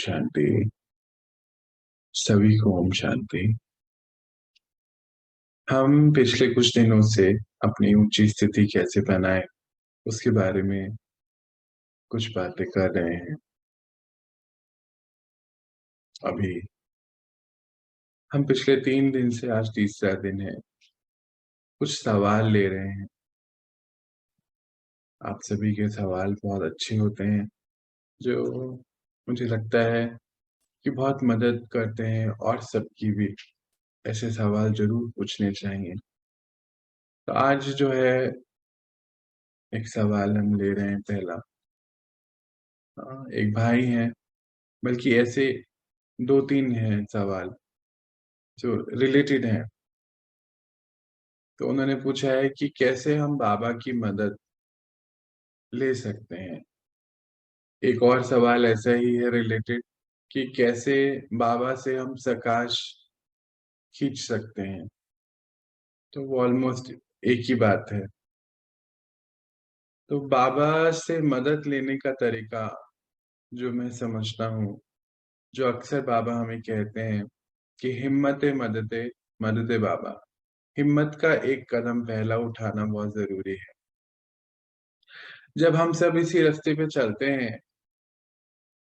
शांति। सभी को ओम शांति। हम पिछले कुछ दिनों से अपनी ऊंची स्थिति कैसे बनाए उसके बारे में कुछ बातें कर रहे हैं। अभी हम पिछले 3 दिन से आज तीसरा दिन है, कुछ सवाल ले रहे हैं। आप सभी के सवाल बहुत अच्छे होते हैं, जो मुझे लगता है कि बहुत मदद करते हैं, और सबकी भी ऐसे सवाल जरूर पूछने चाहिए। तो आज जो है एक सवाल हम ले रहे हैं। पहला, एक भाई हैं, बल्कि ऐसे 2-3 हैं सवाल जो रिलेटेड हैं। तो उन्होंने पूछा है कि कैसे हम बाबा की मदद ले सकते हैं। एक और सवाल ऐसा ही है रिलेटेड, कि कैसे बाबा से हम प्रकाश खींच सकते हैं। तो वो ऑलमोस्ट एक ही बात है। तो बाबा से मदद लेने का तरीका जो मैं समझता हूँ, जो अक्सर बाबा हमें कहते हैं कि हिम्मते मददे मददे बाबा। हिम्मत का एक कदम पहला उठाना बहुत जरूरी है। जब हम सब इसी रास्ते पे चलते हैं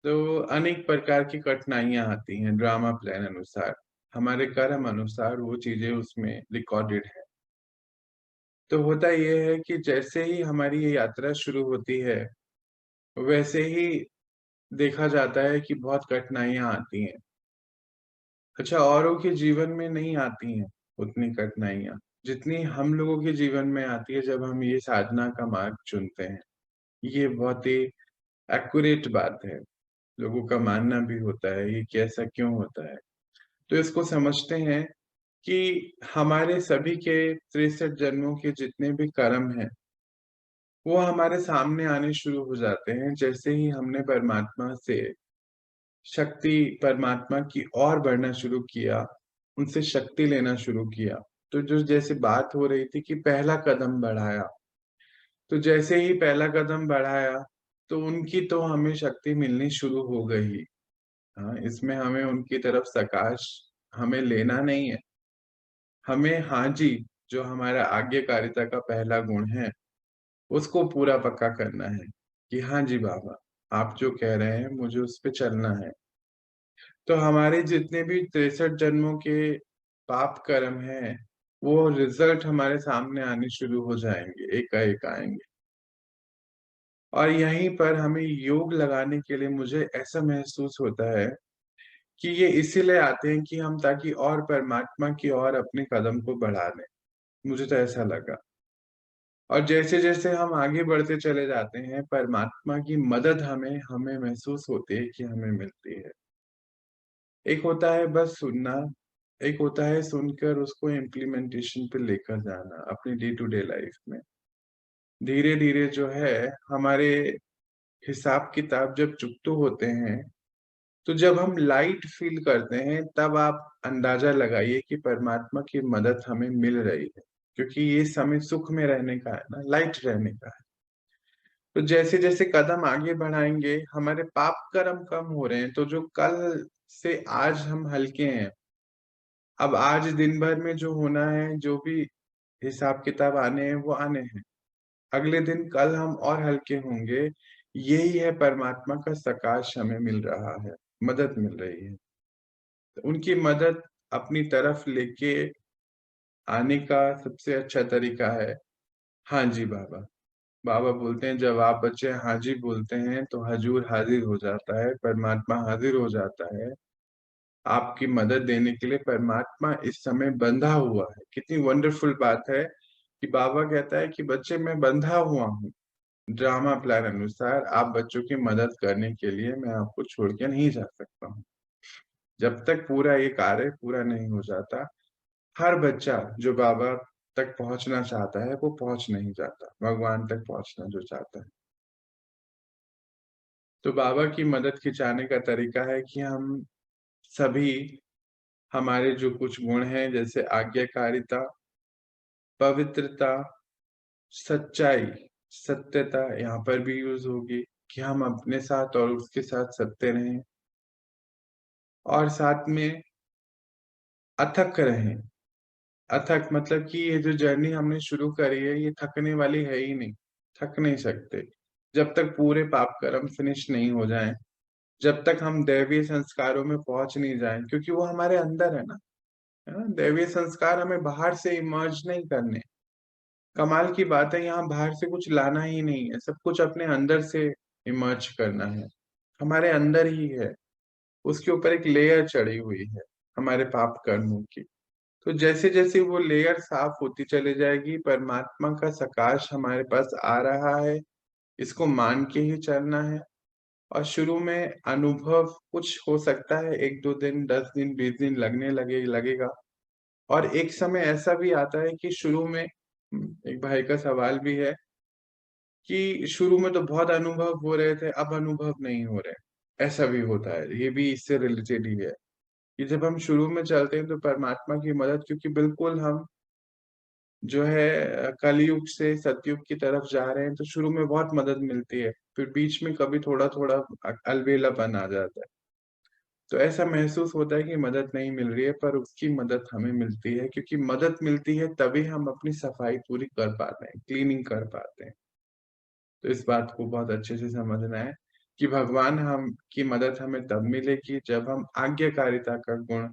तो अनेक प्रकार की कठिनाइयां आती हैं। ड्रामा प्लान अनुसार, हमारे कर्म अनुसार वो चीजें उसमें रिकॉर्डेड है। तो होता यह है कि जैसे ही हमारी ये यात्रा शुरू होती है, वैसे ही देखा जाता है कि बहुत कठिनाइयां आती हैं। अच्छा, औरों के जीवन में नहीं आती हैं उतनी कठिनाइयां जितनी हम लोगों के जीवन में आती है जब हम ये साधना का मार्ग चुनते हैं। ये बहुत ही एक्यूरेट बात है। लोगों का मानना भी होता है ये कि ऐसा क्यों होता है। तो इसको समझते हैं कि हमारे सभी के 63 जन्मों के जितने भी कर्म हैं, वो हमारे सामने आने शुरू हो जाते हैं जैसे ही हमने परमात्मा से शक्ति, परमात्मा की ओर बढ़ना शुरू किया, उनसे शक्ति लेना शुरू किया। तो जो जैसे बात हो रही थी कि पहला कदम बढ़ाया, तो जैसे ही पहला कदम बढ़ाया तो उनकी तो हमें शक्ति मिलनी शुरू हो गई। हाँ, इसमें हमें उनकी तरफ सकाश हमें लेना नहीं है। हमें हाँ जी, जो हमारा आज्ञाकारिता का पहला गुण है, उसको पूरा पक्का करना है कि हाँ जी बाबा, आप जो कह रहे हैं मुझे उस पे चलना है। तो हमारे जितने भी 63 जन्मों के पाप कर्म हैं, वो रिजल्ट हमारे सामने आने शुरू हो जाएंगे, एकाएक आएंगे। और यहीं पर हमें योग लगाने के लिए मुझे ऐसा महसूस होता है कि ये इसीलिए आते हैं कि हम ताकि और परमात्मा की ओर अपने कदम को बढ़ा लें। मुझे तो ऐसा लगा। और जैसे जैसे हम आगे बढ़ते चले जाते हैं, परमात्मा की मदद हमें हमें महसूस होती है कि हमें मिलती है। एक होता है बस सुनना, एक होता है सुनकर उसको इम्प्लीमेंटेशन पे लेकर जाना अपनी डे टू डे लाइफ में। धीरे धीरे जो है हमारे हिसाब किताब जब चुकते होते हैं, तो जब हम लाइट फील करते हैं, तब आप अंदाजा लगाइए कि परमात्मा की मदद हमें मिल रही है। क्योंकि ये समय सुख में रहने का है ना, लाइट रहने का है। तो जैसे जैसे कदम आगे बढ़ाएंगे, हमारे पाप कर्म कम हो रहे हैं, तो जो कल से आज हम हल्के हैं। अब आज दिन भर में जो होना है, जो भी हिसाब किताब आने हैं वो आने हैं। अगले दिन कल हम और हल्के होंगे। यही है परमात्मा का सकाश हमें मिल रहा है, मदद मिल रही है। तो उनकी मदद अपनी तरफ लेके आने का सबसे अच्छा तरीका है हाँ जी बाबा। बाबा बोलते हैं जब आप बच्चे हाँ जी बोलते हैं तो हजूर हाजिर हो जाता है, परमात्मा हाजिर हो जाता है आपकी मदद देने के लिए। परमात्मा इस समय बंधा हुआ है। कितनी वंडरफुल बात है कि बाबा कहता है कि बच्चे मैं बंधा हुआ हूँ। ड्रामा प्लान अनुसार आप बच्चों की मदद करने के लिए मैं आपको छोड़ के नहीं जा सकता हूँ। जब तक पूरा ये कार्य पूरा नहीं हो जाता, हर बच्चा जो बाबा तक पहुंचना चाहता है वो पहुंच नहीं जाता, भगवान तक पहुंचना जो चाहता है। तो बाबा की मदद खिंचाने का तरीका है कि हम सभी, हमारे जो कुछ गुण हैं जैसे आज्ञाकारिता, पवित्रता, सच्चाई, सत्यता यहाँ पर भी यूज होगी कि हम अपने साथ और उसके साथ सत्य रहें। और साथ में अथक रहें। अथक मतलब कि ये जो जर्नी हमने शुरू करी है, ये थकने वाली है ही नहीं, थक नहीं सकते। जब तक पूरे पाप कर्म फिनिश नहीं हो जाएँ, जब तक हम दैवीय संस्कारों में पहुँच नहीं जाएँ, क्योंकि वो हमारे अंदर है ना, है ना? दैवीय संस्कार हमें बाहर से इमर्ज नहीं करने। कमाल की बात है, यहाँ बाहर से कुछ लाना ही नहीं है, सब कुछ अपने अंदर से इमर्ज करना है। हमारे अंदर ही है, उसके ऊपर एक लेयर चढ़ी हुई है, हमारे पाप कर्मों की। तो जैसे-जैसे वो लेयर साफ होती चली जाएगी, परमात्मा का सकाश हमारे पास आ रहा है, इसको मान के ही चलना है। और शुरू में अनुभव कुछ हो सकता है, 1-2 दिन, 10 दिन, 20 दिन लगेगा। और एक समय ऐसा भी आता है कि शुरू में एक भाई का सवाल भी है कि शुरू में तो बहुत अनुभव हो रहे थे, अब अनुभव नहीं हो रहे। ऐसा भी होता है, ये भी इससे रिलेटेड ही है कि जब हम शुरू में चलते हैं तो परमात्मा की मदद, क्योंकि बिल्कुल हम जो है कलयुग से सतयुग की तरफ जा रहे हैं, तो शुरू में बहुत मदद मिलती है, फिर बीच में कभी थोड़ा-थोड़ा अलबेलापन आ जाता है। तो ऐसा महसूस होता है कि मदद नहीं मिल रही है, पर उसकी मदद हमें मिलती है, क्योंकि मदद मिलती है तभी हम अपनी सफाई पूरी कर पाते हैं, क्लीनिंग कर पाते हैं। तो इस बात को बहुत अच्छे से समझना है कि भगवान हम की मदद हमें तब मिलेगी जब हम आज्ञाकारिता का गुण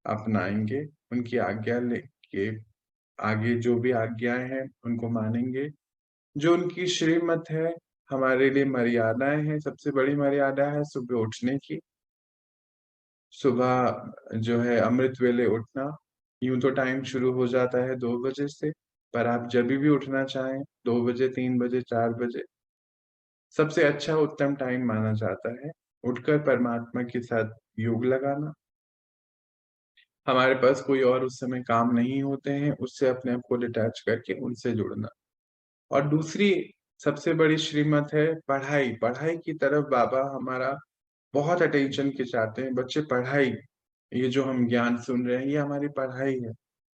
अपनाएँगे, उनकी आज्ञा लेके आगे जो भी आज्ञाएँ हैं, उनको मानेंगे। जो उनकी श्रीमत है, हमारे लिए मर्यादाएँ हैं, सबसे बड़ी मर्यादा है सुबह उठने की। सुबह जो है अमृत वेले उठना, यूँ तो टाइम शुरू हो जाता है 2 बजे से, पर आप जभी भी उठना चाहें, 2 बजे, 3 बजे, 4 बजे, सबसे अच्छा उत्तम टाइम माना जाता है। उठकर परमात्मा के साथ योग लगाना, हमारे पास कोई और उस समय काम नहीं होते हैं, उससे अपने आप को डिटैच करके उनसे जुड़ना। और दूसरी सबसे बड़ी श्रीमत है पढ़ाई, पढ़ाई की तरफ बाबा हमारा बहुत अटेंशन खिंचाते हैं, बच्चे पढ़ाई, ये जो हम ज्ञान सुन रहे हैं, ये हमारी पढ़ाई है,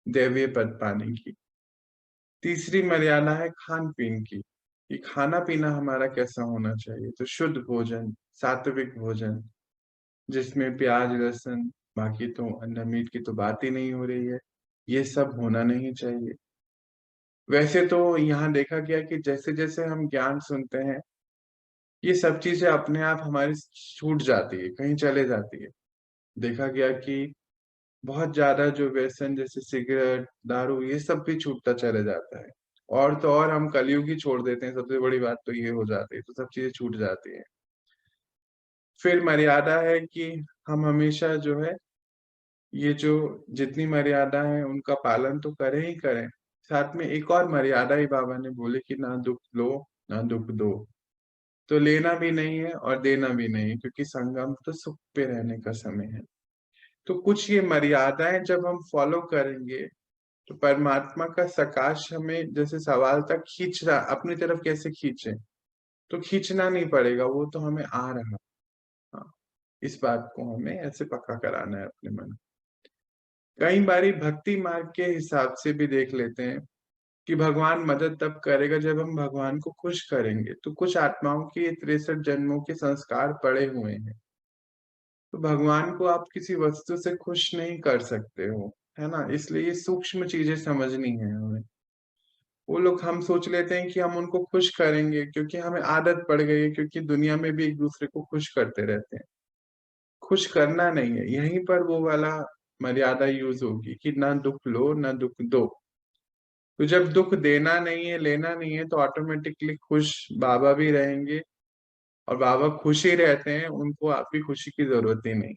दैवीय पद पाने की। तीसरी मर्यादा है खान-पीन की, कि खाना-पीना हमारा कैसा होना चाहिए, तो शुद्ध भोजन, सात्विक भोजन, जिसमें प्याज, लहसुन, बाकी तो अंडा, मीट की तो बात ही नहीं हो रही है, ये सब होना नहीं चाहिए। वैसे तो यहाँ देखा गया कि जैसे-जैसे हम ज्ञान सुनते हैं, ये सब चीज़ें अपने आप हमारी छूट जाती है, कहीं चले जाती है। देखा गया कि बहुत ज़्यादा जो व्यसन जैसे सिगरेट, दारू, ये सब भी छूटता चला जाता है। और तो और हम कलयुग ही छोड़ देते हैं, सबसे बड़ी बात तो ये हो जाती है, तो सब चीज़ें छूट जाती हैं। फिर मर्यादा है कि हम हमेशा जो है, ये जो जितनी मर्यादा है उनका पालन तो करें ही करें। साथ में एक और मर्यादा ही बाबा ने बोली कि ना दुःख लो, ना दुःख दो। तो लेना भी नहीं है और देना भी नहीं है, क्योंकि संगम तो सुख पे रहने का समय है। तो कुछ ये मर्यादाएँ जब हम फ़ॉलो करेंगे, तो परमात्मा का सकाश हमें जैसे सवाल था खींच रहा, अपनी तरफ कैसे खींचे? तो खींचना नहीं पड़ेगा, वो तो हमें आ रहा। हाँ, इस बात को हमें ऐसे पक्का कराना है अपने मन। कई बारी भक्ति मार्ग के हिसाब से भी देख लेते हैं कि भगवान मदद तब करेगा जब हम भगवान को खुश करेंगे। तो कुछ आत्माओं के 63 जन्मों के संस्कार पड़े हुए हैं। तो भगवान को आप किसी वस्तु से खुश नहीं कर सकते हो, है ना? इसलिए ये सूक्ष्म चीज़ें समझनी है हमें। वो लोग हम सोच लेते हैं कि हम उनको खुश करेंगे, क्योंकि हमें आदत पड़ गई है, क्योंकि दुनिया में भी एक-दूसरे को खुश करते रहते हैं। खुश करना नहीं है, यहीं पर वो वाला मर्यादा यूज़ होगी कि ना दुःख लो, ना दुःख दो। तो जब दुःख देना नहीं है, लेना नहीं है, तो ऑटोमैटिकली खुश बाबा भी रहेंगे, और बाबा खुश ही रहते हैं, उनको आपकी खुशी की ज़रूरत ही नहीं।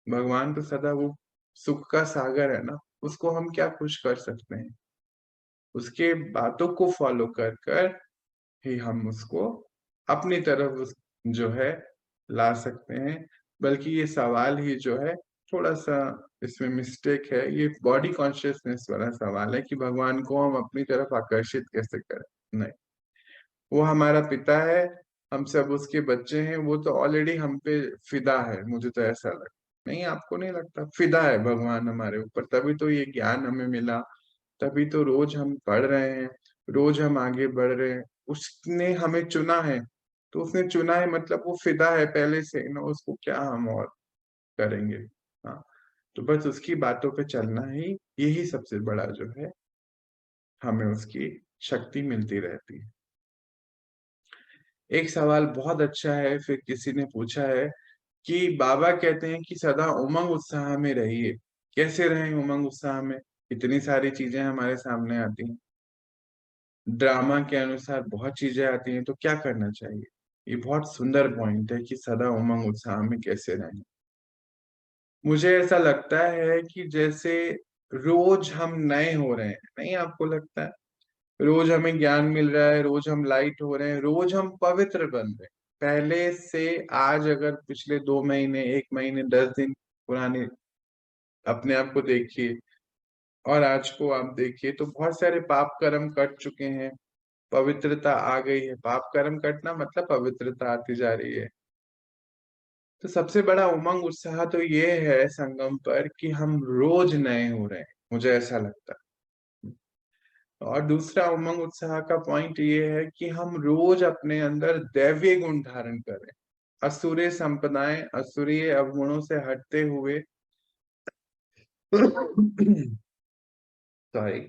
भगवान तो सदा वो सुख का सागर है ना, उसको हम क्या खुश कर सकते हैं? उसके बातों को फ़ॉलो कर ही हम उसको अपनी तरफ जो है ला सकते हैं। बल्कि ये सवाल ही जो है थोड़ा-सा इसमें मिस्टेक है, ये बॉडी कॉन्शियसनेस वाला सवाल है कि भगवान को हम अपनी तरफ आकर्षित कैसे करें? नहीं, वो हमारा पिता है, हम सब उसके बच्चे हैं, वो तो ऑलरेडी हम पे फ़िदा है, मुझे तो ऐसा लगता है। नहीं, आपको नहीं लगता? फ़िदा है भगवान हमारे ऊपर, तभी तो ये ज्ञान हमें मिला, तभी तो रोज़ हम पढ़ रहे हैं, रोज़ हम आगे बढ़ रहे हैं। उसने हमें चुना है, तो उसने चुना है मतलब वो फ़िदा है पहले से ना, उसको क्या हम और करेंगे। हाँ, तो बस उसकी बातों पे चलना ही यही सबसे बड़ा जो है, हमें उसकी शक्ति मिलती रहती है। एक सवाल बहुत अच्छा है, फिर किसी ने पूछा है कि बाबा कहते हैं कि सदा उमंग उत्साह में रहिए। कैसे रहें उमंग उत्साह में? इतनी सारी चीजें हमारे सामने आती हैं, ड्रामा के अनुसार बहुत चीजें आती हैं, तो क्या करना चाहिए? ये बहुत सुंदर पॉइंट है कि सदा उमंग उत्साह में कैसे रहें। मुझे ऐसा लगता है कि जैसे रोज हम नए हो रहे हैं, नहीं आपको लगता है? रोज हमें ज्ञान मिल रहा है, रोज हम लाइट हो रहे हैं, रोज हम पवित्र बन रहे हैं। पहले से आज अगर पिछले 2 महीने, 1 महीने, 10 दिन पुराने अपने आप को देखिए और आज को आप देखिए, तो बहुत सारे पाप कर्म कट चुके हैं, पवित्रता आ गई है। पाप कर्म कटना मतलब पवित्रता आती जा रही है। तो सबसे बड़ा उमंग उत्साह तो ये है संगम पर कि हम रोज नए हो रहे हैं, मुझे ऐसा लगता है। और दूसरा उमंग उत्साह का पॉइंट ये है कि हम रोज अपने अंदर दैवीय गुण धारण करें, असुरे संपदाएं, असुरीय अवगुणों से हटते हुए सॉरी,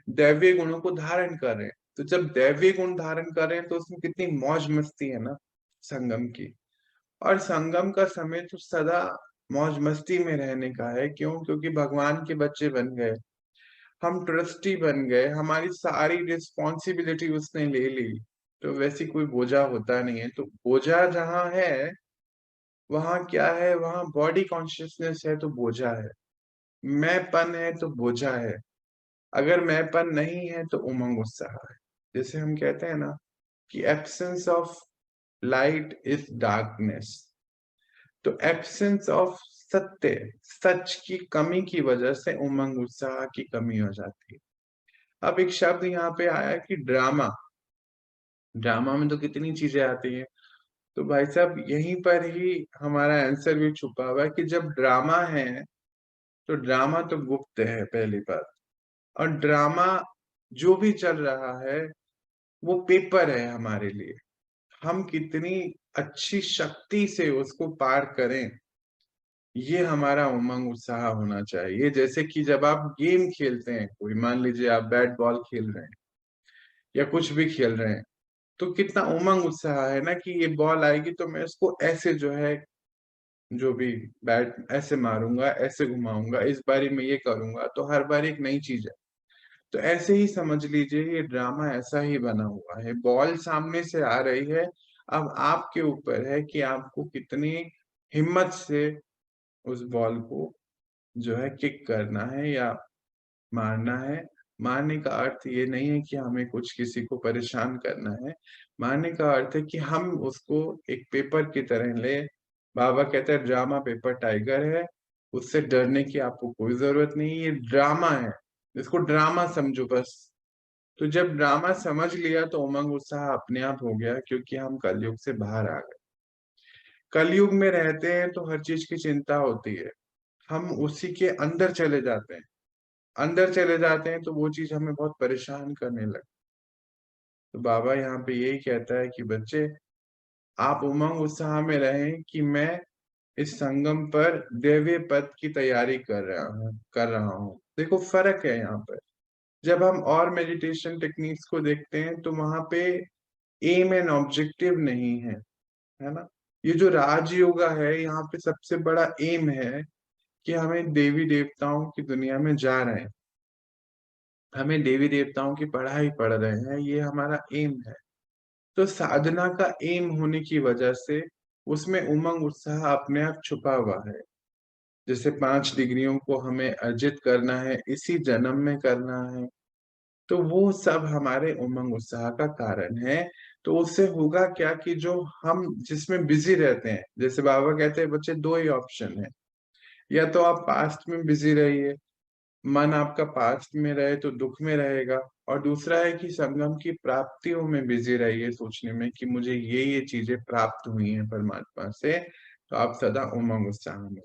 दैवीय गुणों को धारण कर रहे हैं। तो जब दैवीय गुण धारण कर रहे हैं तो उसमें कितनी मौज मस्ती है ना संगम की। और संगम का समय तो सदा मौज मस्ती में रहने का है। क्यों? क्योंकि भगवान के बच्चे बन गए, हम ट्रस्टी बन गए, हमारी सारी रिस्पॉन्सिबिलिटी उसने ले ली। तो वैसी कोई बोझा होता नहीं है। तो बोझा जहाँ है वहां क्या है? वहां बॉडी कॉन्शियसनेस है तो बोझा है, मैंपन है तो बोझा है। अगर मैंपन नहीं है तो उमंग उत्साह है। जैसे हम कहते हैं ना कि absence of light is darkness. तो एब्सेंस ऑफ सत्य, सच की कमी की वजह से उमंग उत्साह की कमी हो जाती है। अब एक शब्द यहाँ पे आया कि ड्रामा। ड्रामा में तो कितनी चीजें आती हैं। तो भाई साहब यहीं पर ही हमारा आंसर भी छुपा हुआ है कि जब ड्रामा है तो ड्रामा तो गुप्त है, पहली बात। और ड्रामा जो भी चल रहा है वो पेपर है हमारे लिए। हम कितनी अच्छी शक्ति से उसको पार करें, ये हमारा उमंग उत्साह होना चाहिए। जैसे कि जब आप गेम खेलते हैं, कोई मान लीजिए आप बैट बॉल खेल रहे हैं या कुछ भी खेल रहे हैं, तो कितना उमंग उत्साह है ना कि ये बॉल आएगी तो मैं इसको ऐसे जो है, जो भी बैट ऐसे मारूंगा, ऐसे घुमाऊंगा, इस बारी में ये करूंगा, तो हर बार एक नई चीज है। तो ऐसे ही समझ लीजिए ये ड्रामा ऐसा ही बना हुआ है। बॉल सामने से आ रही है, अब आपके ऊपर है कि आपको कितनी हिम्मत से उस बॉल को जो है किक करना है या मारना है। मारने का अर्थ ये नहीं है कि हमें कुछ किसी को परेशान करना है। मारने का अर्थ है कि हम उसको एक पेपर की तरह ले। बाबा कहते हैं ड्रामा पेपर टाइगर है, उससे डरने की आपको कोई जरूरत नहीं। ये ड्रामा है, इसको ड्रामा समझो बस। तो जब ड्रामा समझ लिया तो उमंग उत्साह अपने आप हो गया, क्योंकि हम कलयुग से बाहर आ गए। कलयुग में रहते हैं तो हर चीज की चिंता होती है, हम उसी के अंदर चले जाते हैं। अंदर चले जाते हैं तो वो चीज हमें बहुत परेशान करने लगती। तो बाबा यहाँ पे यही कहता है कि बच्चे, आप उमंग उत्साह में रहें कि मैं इस संगम पर दैवीय पद की तैयारी कर रहा हूँ। देखो फर्क है यहाँ पर। जब हम और मेडिटेशन टेक्निक्स को देखते हैं तो वहां पे एम एंड ऑब्जेक्टिव नहीं है, है ना? ये जो राजयोगा है, यहाँ पे सबसे बड़ा एम है कि हमें देवी देवताओं की दुनिया में जा रहे हैं, हमें देवी देवताओं की पढ़ाई पढ़ रहे हैं, ये हमारा एम है। तो साधना का एम होने की वजह से उसमें उमंग उत्साह अपने आप छुपा हुआ है। जैसे 5 डिग्रियों को हमें अर्जित करना है, इसी जन्म में करना है, तो वो सब हमारे उमंग उत्साह का कारण है। तो उससे होगा क्या कि जो हम जिसमें बिजी रहते हैं, जैसे बाबा कहते हैं बच्चे दो ही ऑप्शन है, या तो आप पास्ट में बिजी रहिए, मन आपका पास्ट में रहे तो दुख में रहेगा। और दूसरा है कि संगम की प्राप्तियों में बिजी रहिए, सोचने में कि मुझे ये चीजें प्राप्त हुई हैं परमात्मा से, तो आप सदा उमंग उत्साह में।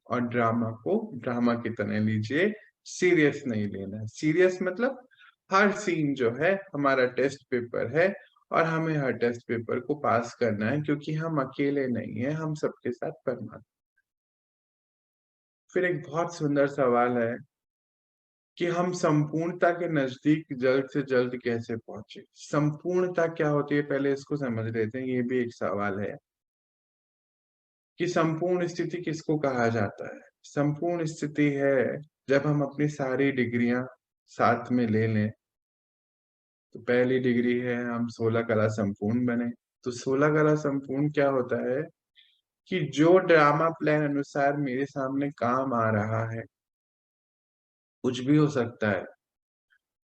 और ड्रामा को ड्रामा की तरह लीजिए, सीरियस नहीं लेना। सीरियस मतलब हर सीन जो है हमारा टेस्ट पेपर है, और हमें हर टेस्ट पेपर को पास करना है, क्योंकि हम अकेले नहीं है, हम सबके साथ परमात्मा। फिर एक बहुत सुंदर सवाल है कि हम संपूर्णता के नजदीक जल्द से जल्द कैसे पहुंचे। संपूर्णता क्या होती है, पहले इसको समझ लेते हैं। ये भी एक सवाल है कि संपूर्ण स्थिति किसको कहा जाता है। संपूर्ण स्थिति है जब हम अपनी सारी डिग्रियां साथ में ले लें। तो पहली डिग्री है हम 16 कला संपूर्ण बने। तो 16 कला संपूर्ण क्या होता है कि जो ड्रामा प्लान अनुसार मेरे सामने काम आ रहा है, कुछ भी हो सकता है।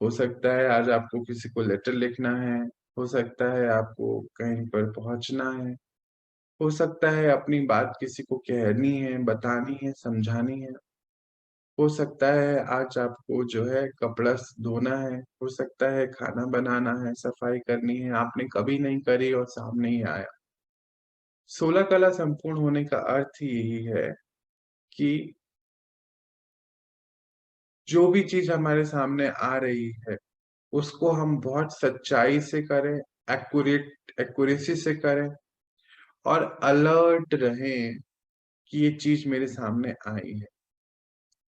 हो सकता है आज आपको किसी को लेटर लिखना है, हो सकता है आपको कहीं पर पहुंचना है, हो सकता है अपनी बात किसी को कहनी है, बतानी है, समझानी है, हो सकता है आज आपको जो है कपड़ा धोना है, हो सकता है खाना बनाना है, सफाई करनी है, आपने कभी नहीं करी और सामने ही आया। 16 कला संपूर्ण होने का अर्थ ही यही है कि जो भी चीज हमारे सामने आ रही है उसको हम बहुत सच्चाई से करें, एक्यूरेसी से करें और अलर्ट रहें कि ये चीज मेरे सामने आई है।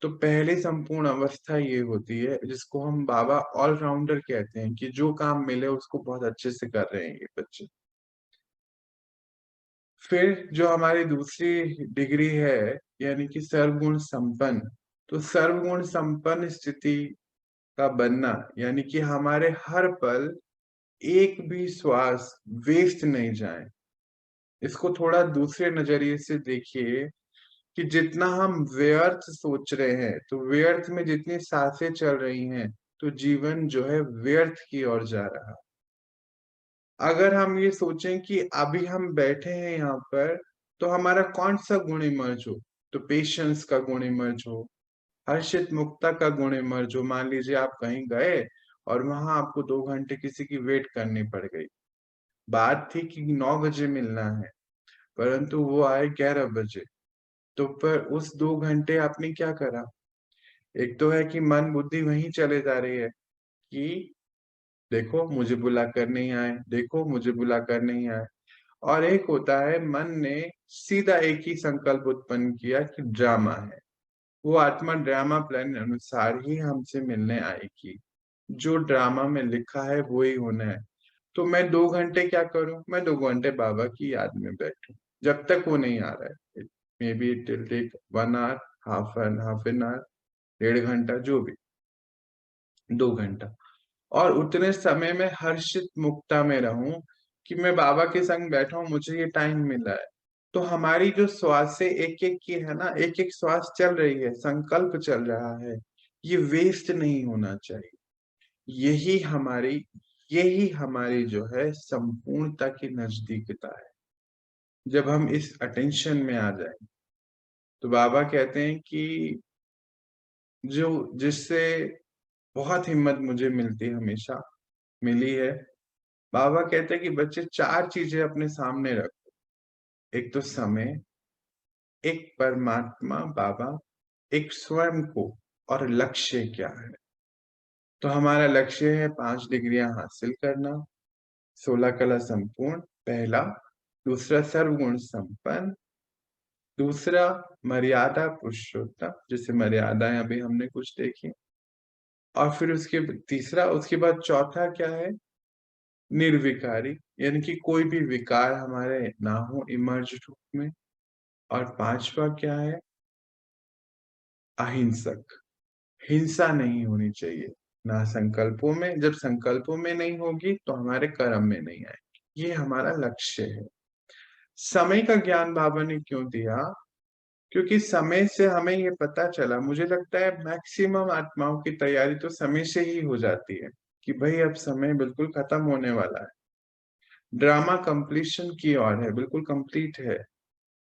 तो पहली संपूर्ण अवस्था ये होती है जिसको हम बाबा ऑलराउंडर कहते हैं कि जो काम मिले उसको बहुत अच्छे से कर रहे हैं ये बच्चे। फिर जो हमारी दूसरी डिग्री है यानी कि सर्वगुण संपन्न। तो सर्वगुण संपन्न स्थिति का बनना यानी कि हमारे हर पल एक भी श्वास वेस्ट नहीं जाए। इसको थोड़ा दूसरे नजरिए से देखिए कि जितना हम व्यर्थ सोच रहे हैं तो व्यर्थ में जितनी सांसें चल रही हैं तो जीवन जो है व्यर्थ की ओर जा रहा। अगर हम ये सोचें कि अभी हम बैठे हैं यहाँ पर तो हमारा कौन सा गुण इमर्ज हो, तो पेशेंस का गुण इमर्ज हो, हर्षित मुक्ता का गुण इमर्ज हो। मान लीजिए आप कहीं गए और वहां आपको 2 घंटे किसी की वेट करनी पड़ गई। बात थी कि 9 बजे मिलना है परंतु वो आए 11 बजे। तो पर उस 2 घंटे आपने क्या करा। एक तो है कि मन बुद्धि वहीं चले जा रही है कि देखो मुझे बुला कर नहीं आए, देखो मुझे बुला कर नहीं आए। और एक होता है मन ने सीधा एक ही संकल्प उत्पन्न किया कि ड्रामा है, वो आत्मा ड्रामा प्लान अनुसार ही हमसे मिलने आएगी। जो ड्रामा में लिखा है वो ही होना है। तो मैं 2 घंटे क्या करूं, मैं 2 घंटे बाबा की याद में बैठूं जब तक वो नहीं आ रहा है। Maybe it will take 1 hour, half an hour, 1.5 घंटा, जो भी, 2 घंटा। और उतने समय में हर्षित मुक्ता में रहूं कि मैं बाबा के संग बैठा हूं, मुझे ये टाइम मिला है। तो हमारी जो श्वास से एक एक की है ना, एक एक श्वास चल रही है, संकल्प चल रहा है, ये वेस्ट नहीं होना चाहिए। यही हमारी यही हमारी जो है संपूर्णता की नजदीकता है। जब हम इस अटेंशन में आ जाए तो बाबा कहते हैं कि जो जिससे बहुत हिम्मत मुझे मिलती हमेशा मिली है। बाबा कहते हैं कि बच्चे 4 चीजें अपने सामने रखो। एक तो समय, एक परमात्मा बाबा, एक स्वयं को, और लक्ष्य क्या है। तो हमारा लक्ष्य है 5 डिग्रियां हासिल करना, 16 कला संपूर्ण, पहला। दूसरा सर्वगुण संपन्न। दूसरा मर्यादा पुरुषोत्तम, जैसे मर्यादाएं अभी हमने कुछ देखी। और फिर उसके तीसरा, उसके बाद चौथा क्या है, निर्विकारी, यानी कि कोई भी विकार हमारे ना हो इमर्ज रूप में। और पांचवा क्या है, अहिंसक, हिंसा नहीं होनी चाहिए ना संकल्पों में। जब संकल्पों में नहीं होगी तो हमारे कर्म में नहीं आएगी। ये हमारा लक्ष्य है। समय का ज्ञान बाबा ने क्यों दिया, क्योंकि समय से हमें ये पता चला, मुझे लगता है मैक्सिमम आत्माओं की तैयारी तो समय से ही हो जाती है कि भाई अब समय बिल्कुल खत्म होने वाला है, ड्रामा कंप्लीशन की ओर है, बिल्कुल कंप्लीट है।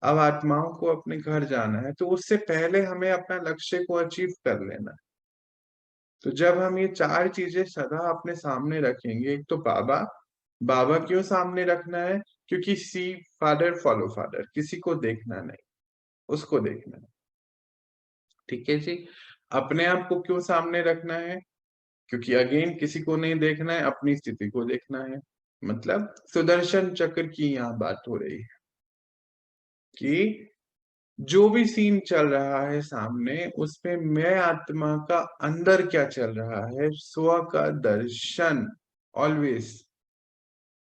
अब आत्माओं को अपने घर जाना है, तो उससे पहले हमें अपना लक्ष्य को अचीव कर लेना है। तो जब हम ये 4 चीजें सदा अपने सामने रखेंगे, एक तो बाबा, बाबा क्यों सामने रखना है, क्योंकि सी फादर फॉलो फादर, किसी को देखना नहीं, उसको देखना है। ठीक है जी। अपने आप को क्यों सामने रखना है, क्योंकि अगेन किसी को नहीं देखना है, अपनी स्थिति को देखना है। मतलब सुदर्शन चक्र की यहाँ बात हो रही है कि जो भी सीन चल रहा है सामने, उसमें मैं आत्मा का अंदर क्या चल रहा है, स्व का दर्शन ऑलवेज,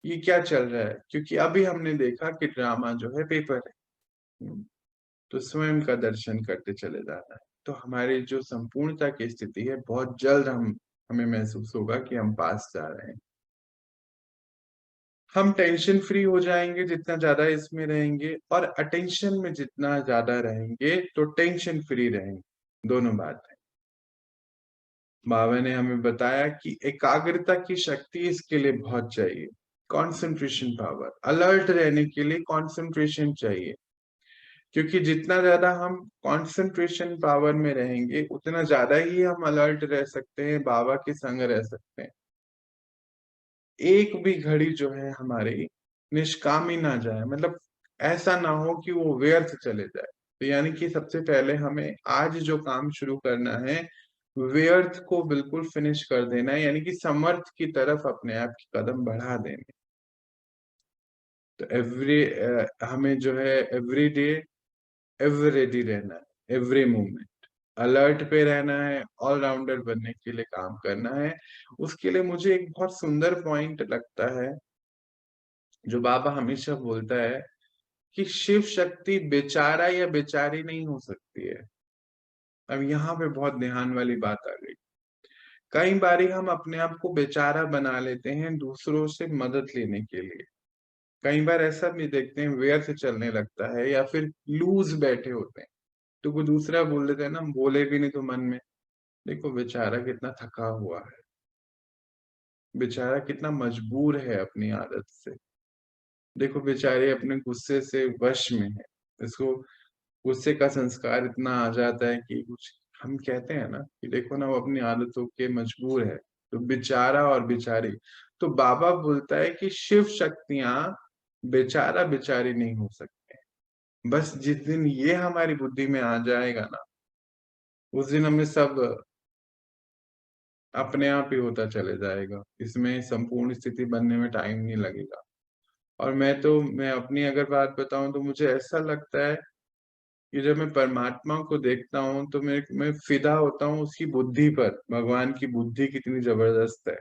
ये क्या चल रहा है, क्योंकि अभी हमने देखा कि ड्रामा जो है पेपर है। तो स्वयं का दर्शन करते चले जाना है, तो हमारी जो संपूर्णता की स्थिति है, बहुत जल्द हमें महसूस होगा कि हम पास जा रहे हैं। हम टेंशन फ्री हो जाएंगे जितना ज्यादा इसमें रहेंगे, और अटेंशन में जितना ज्यादा रहेंगे तो टेंशन फ्री रहेंगे। दोनों बात है। बाबा ने हमें बताया कि एकाग्रता की शक्ति इसके लिए बहुत चाहिए, कंसंट्रेशन पावर, अलर्ट रहने के लिए कंसंट्रेशन चाहिए, क्योंकि जितना ज्यादा हम कंसंट्रेशन पावर में रहेंगे उतना ज्यादा ही हम अलर्ट रह सकते हैं, बाबा के संग रह सकते हैं। एक भी घड़ी जो है हमारी निष्कामी ना जाए, मतलब ऐसा ना हो कि वो व्यर्थ चले जाए। तो यानी कि सबसे पहले हमें आज जो काम शुरू करना है, व्यर्थ को बिल्कुल फिनिश कर देना है, यानी कि समर्थ की तरफ अपने आप की कदम बढ़ा देने। तो हमें जो है एवरी डे एवर रेडी रहना है, एवरी मोमेंट अलर्ट पे रहना है, ऑलराउंडर बनने के लिए काम करना है। उसके लिए मुझे एक बहुत सुंदर पॉइंट लगता है जो बाबा हमेशा बोलता है, कि शिव शक्ति बेचारा या बेचारी नहीं हो सकती है। अब यहाँ पे बहुत ध्यान वाली बात आ गई। कई बारी हम अपने आप को बेचारा बना लेते हैं दूसरों से मदद लेने के लिए। कई बार ऐसा भी देखते हैं, व्यर्थ चलने लगता है या फिर लूज बैठे होते हैं, तो कोई दूसरा बोल देते हैं ना, हम बोले भी नहीं तो मन में, देखो बेचारा कितना थका हुआ है, बेचारा कितना मजबूर है अपनी आदत से, देखो बेचारे अपने गुस्से से वश में है, इसको गुस्से का संस्कार इतना आ जाता है कि कुछ, हम कहते हैं ना कि देखो ना वो अपनी आदतों के मजबूर है, तो बेचारा और बेचारी। तो बाबा बोलता है कि शिव शक्तियां बेचारा बेचारी नहीं हो सकते। बस जिस दिन ये हमारी बुद्धि में आ जाएगा ना, उस दिन हमें सब अपने आप ही होता चले जाएगा, इसमें संपूर्ण स्थिति बनने में टाइम नहीं लगेगा। और मैं अपनी अगर बात बताऊं तो मुझे ऐसा लगता है कि जब मैं परमात्मा को देखता हूँ तो मैं फिदा होता हूँ उसकी बुद्धि पर। भगवान की बुद्धि कितनी जबरदस्त है,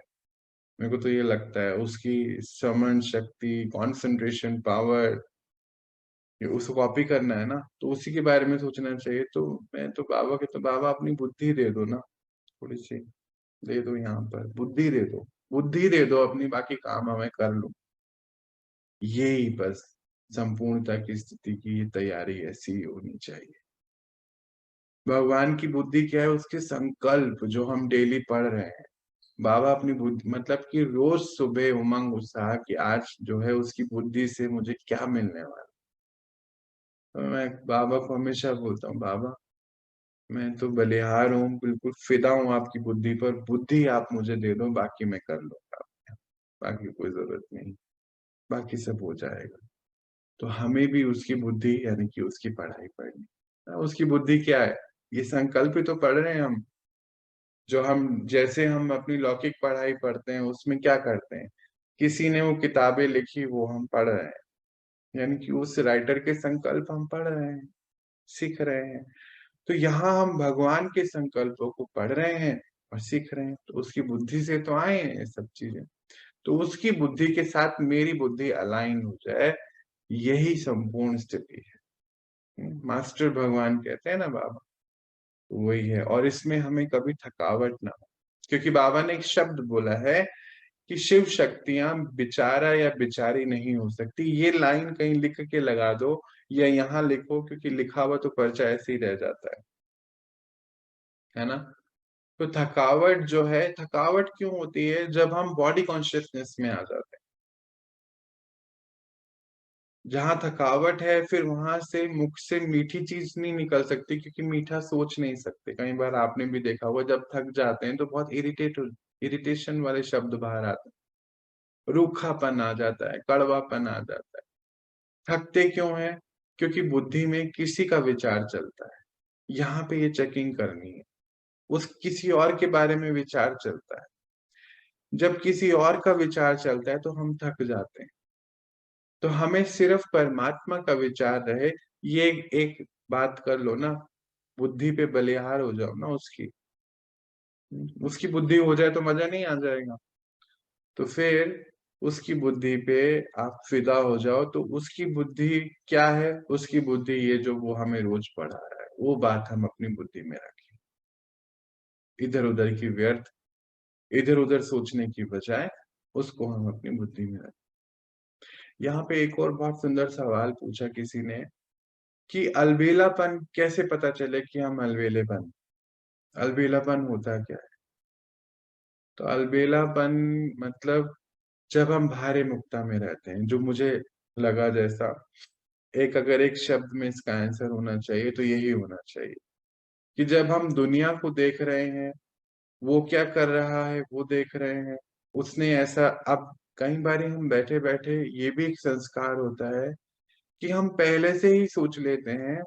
मेरे को तो ये लगता है उसकी समरण शक्ति, कंसंट्रेशन पावर, ये उसको कॉपी करना है ना, तो उसी के बारे में सोचना चाहिए। तो मैं तो बाबा के, तो बाबा अपनी बुद्धि दे दो ना, थोड़ी सी दे दो, यहाँ पर बुद्धि दे दो, बुद्धि दे दो अपनी, बाकी काम हमें कर लूं। यही बस संपूर्णता की स्थिति की तैयारी ऐसी ही होनी चाहिए। भगवान की बुद्धि क्या है, उसके संकल्प जो हम डेली पढ़ रहे हैं। बाबा अपनी बुद्धि, मतलब कि रोज सुबह उमंग उत्साह कि आज जो है उसकी बुद्धि से मुझे क्या मिलने वाला। तो मैं बाबा को हमेशा बोलता हूँ, बाबा मैं तो बलिहार हूँ, बिल्कुल फिदा हूँ आपकी बुद्धि पर, बुद्धि आप मुझे दे दो, बाकी मैं कर लूंगा, बाकी कोई जरूरत नहीं, बाकी सब हो जाएगा। तो हमें भी उसकी बुद्धि यानी कि उसकी पढ़ाई पढ़नी। उसकी बुद्धि क्या है, ये संकल्प ही तो पढ़ रहे हैं हम। जो हम, जैसे हम अपनी लौकिक पढ़ाई पढ़ते हैं उसमें क्या करते हैं, किसी ने वो किताबें लिखी वो हम पढ़ रहे हैं, यानी कि उस राइटर के संकल्प हम पढ़ रहे हैं, सीख रहे हैं। तो यहाँ हम भगवान के संकल्पों को पढ़ रहे हैं और सीख रहे हैं, तो उसकी बुद्धि से तो आए हैं ये सब चीजें। तो उसकी बुद्धि के साथ मेरी बुद्धि अलाइन हो जाए, यही संपूर्ण स्थिति है। मास्टर भगवान कहते हैं ना बाबा, तो वही है। और इसमें हमें कभी थकावट ना हो, क्योंकि बाबा ने एक शब्द बोला है कि शिव शक्तियां बेचारा या बेचारी नहीं हो सकती। ये लाइन कहीं लिख के लगा दो या यहाँ लिखो, क्योंकि लिखा हुआ तो पर्चा ऐसे ही रह जाता है ना। तो थकावट जो है, थकावट क्यों होती है, जब हम बॉडी कॉन्शियसनेस में आ जाते हैं। जहां थकावट है फिर वहां से मुख से मीठी चीज नहीं निकल सकती, क्योंकि मीठा सोच नहीं सकते। कई बार आपने भी देखा होगा, जब थक जाते हैं तो बहुत इरिटेशन वाले शब्द बाहर आते हैं, रूखापन आ जाता है, कड़वापन आ जाता है। थकते क्यों है, क्योंकि बुद्धि में किसी का विचार चलता है, यहाँ पे ये चेकिंग करनी है। उस किसी और के बारे में विचार चलता है, जब किसी और का विचार चलता है तो हम थक जाते हैं। तो हमें सिर्फ परमात्मा का विचार रहे, ये एक बात कर लो ना, बुद्धि पे बलिहार हो जाओ ना उसकी। उसकी बुद्धि हो जाए तो मजा नहीं आ जाएगा? तो फिर उसकी बुद्धि पे आप फिदा हो जाओ, तो उसकी बुद्धि क्या है? उसकी बुद्धि ये जो वो हमें रोज पढ़ा रहा है, वो बात हम अपनी बुद्धि में रखें। इधर उधर की व्यर्थ, इधर उधर सोचने की बजाय उसको हम अपनी बुद्धि में रखें। यहाँ पे एक और बहुत सुंदर सवाल पूछा किसी ने कि अलबेलापन कैसे पता चले कि हम अलबेलेपन, अलबेलापन होता क्या है? तो अलबेलापन मतलब जब हम भारे मुक्ता में रहते हैं, जो मुझे लगा जैसा एक, अगर एक शब्द में इसका आंसर होना चाहिए तो यही होना चाहिए कि जब हम दुनिया को देख रहे हैं, वो क्या कर रहा है वो देख रहे हैं, उसने ऐसा, अब कई बार हम बैठे बैठे ये भी एक संस्कार होता है कि हम पहले से ही सोच लेते हैं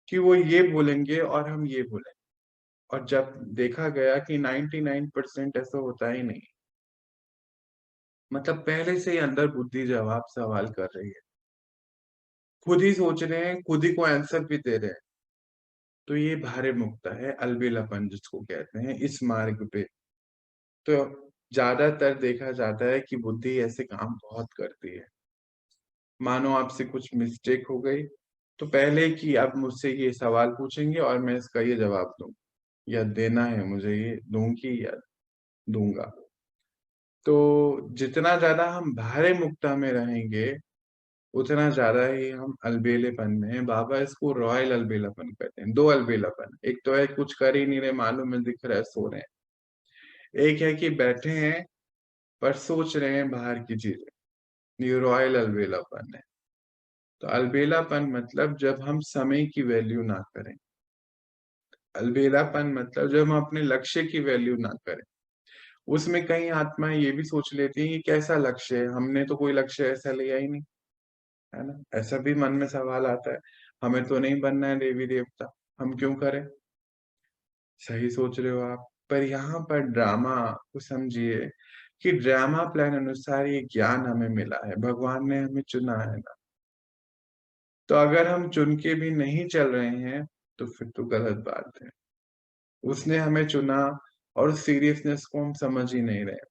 कि वो ये बोलेंगे और हम ये बोलेंगे, और जब देखा गया कि 99% ऐसा होता ही नहीं। मतलब पहले से ही अंदर बुद्धि जवाब सवाल कर रही है, खुद ही सोच रहे हैं, खुद ही को आंसर भी दे रहे हैं। तो ये भारे मुक्ता है, अलबेलापन जिसको कहते हैं इस मार्ग पे। तो ज्यादातर देखा जाता है कि बुद्धि ऐसे काम बहुत करती है। मानो आपसे कुछ मिस्टेक हो गई, तो पहले कि आप मुझसे ये सवाल पूछेंगे और मैं इसका ये जवाब दूं, या देना है मुझे, ये दूंगी या दूंगा। तो जितना ज्यादा हम भारे मुक्ता में रहेंगे, उतना ज्यादा ही हम अलबेलेपन में हैं। बाबा इसको रॉयल अलबेलापन कहते हैं। दो अलबेलापन, एक तो है कुछ कर ही नहीं रहे, मालूम है दिख रहा है सो रहे हैं, एक है कि बैठे हैं पर सोच रहे हैं बाहर की चीजें। ये रॉयल अलबेलापन है। तो अलबेलापन मतलब जब हम समय की वैल्यू ना करें, अलबेलापन मतलब जब हम अपने लक्ष्य की वैल्यू ना करें। उसमें कई आत्माएं ये भी सोच लेती हैं कि कैसा लक्ष्य है, हमने तो कोई लक्ष्य ऐसा लिया ही नहीं, है ना? ऐसा भी मन में सवाल आता है, हमें तो नहीं बनना है देवी देवता, हम क्यों करें? सही सोच रहे हो आप, पर यहाँ पर ड्रामा को समझिए कि ड्रामा प्लान अनुसार ये ज्ञान हमें मिला है, भगवान ने हमें चुना है ना। तो अगर हम चुन के भी नहीं चल रहे हैं तो फिर तो गलत बात है। उसने हमें चुना और उस सीरियसनेस को हम समझ ही नहीं रहे।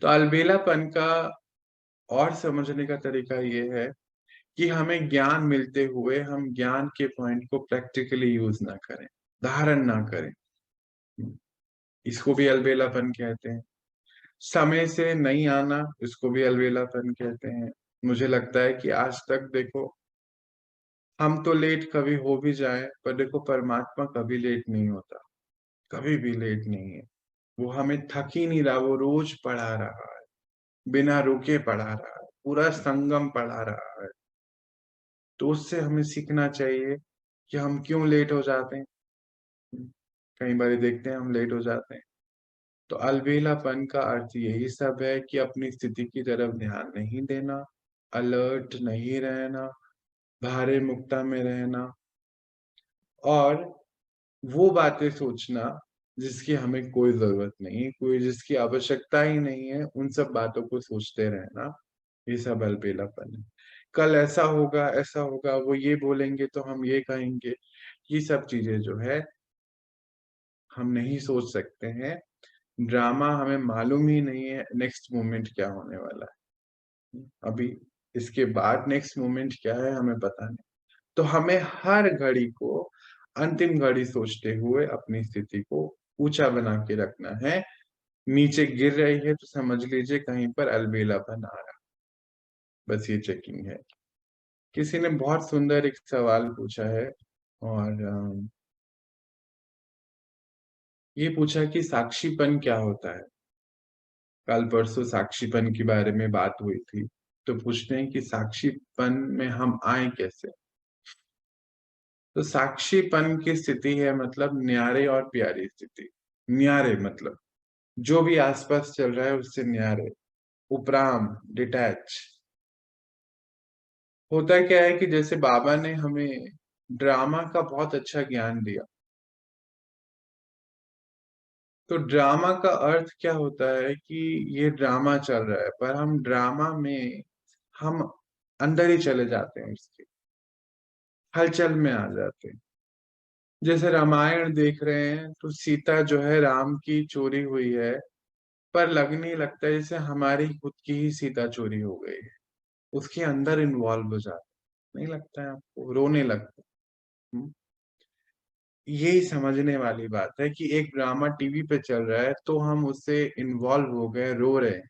तो अलबेलापन का और समझने का तरीका ये है कि हमें ज्ञान मिलते हुए हम ज्ञान के पॉइंट को प्रैक्टिकली यूज ना करें, धारण ना करें। इसको भी अलबेलापन कहते हैं। समय से नहीं आना, इसको भी अलबेलापन कहते हैं। मुझे लगता है कि आज तक देखो, हम तो लेट कभी हो भी जाए, पर देखो परमात्मा कभी लेट नहीं होता, कभी भी लेट नहीं है। वो हमें थक ही नहीं रहा, वो रोज पढ़ा रहा है, बिना रुके पढ़ा रहा है, पूरा संगम पढ़ा रहा है। तो उससे हमें सीखना चाहिए कि हम क्यों लेट हो जाते हैं। कई बार देखते हैं हम लेट हो जाते हैं। तो अलबेलापन का अर्थ यही सब है कि अपनी स्थिति की तरफ ध्यान नहीं देना, अलर्ट नहीं रहना, भारे मुक्ता में रहना, और वो बातें सोचना जिसकी हमें कोई जरूरत नहीं, कोई जिसकी आवश्यकता ही नहीं है, उन सब बातों को सोचते रहना, ये सब अलबेलापन है। कल ऐसा होगा, वो ये बोलेंगे तो हम ये कहेंगे, ये सब चीजें जो है हम नहीं सोच सकते हैं। ड्रामा हमें मालूम ही नहीं है नेक्स्ट मोमेंट क्या होने वाला है, अभी इसके बाद नेक्स्ट मोमेंट क्या है हमें पता नहीं। तो हमें हर घड़ी को अंतिम घड़ी सोचते हुए अपनी स्थिति को ऊंचा बना के रखना है। नीचे गिर रही है तो समझ लीजिए कहीं पर अलबेलापन आ रहा, बस ये चेकिंग है। किसी ने बहुत सुंदर एक सवाल पूछा है, और ये पूछा कि साक्षीपन क्या होता है। कल परसों साक्षीपन के बारे में बात हुई थी, तो पूछते हैं कि साक्षीपन में हम आए कैसे। तो साक्षीपन की स्थिति है मतलब न्यारे और प्यारी स्थिति। न्यारे मतलब जो भी आसपास चल रहा है उससे न्यारे, उपराम, डिटैच। होता क्या है कि जैसे बाबा ने हमें ड्रामा का बहुत अच्छा ज्ञान दिया, तो ड्रामा का अर्थ क्या होता है कि ये ड्रामा चल रहा है, पर हम ड्रामा में हम अंदर ही चले जाते हैं उसके। हलचल में आ जाते हैं। जैसे रामायण देख रहे हैं तो सीता जो है राम की चोरी हुई है, पर लगने लगता है जैसे हमारी खुद की ही सीता चोरी हो गई है। उसके अंदर इन्वॉल्व हो जाते, नहीं लगता है आपको, रोने लगते हैं। यही समझने वाली बात है कि एक ड्रामा टीवी पे चल रहा है तो हम उससे इन्वॉल्व हो गए, रो रहे हैं।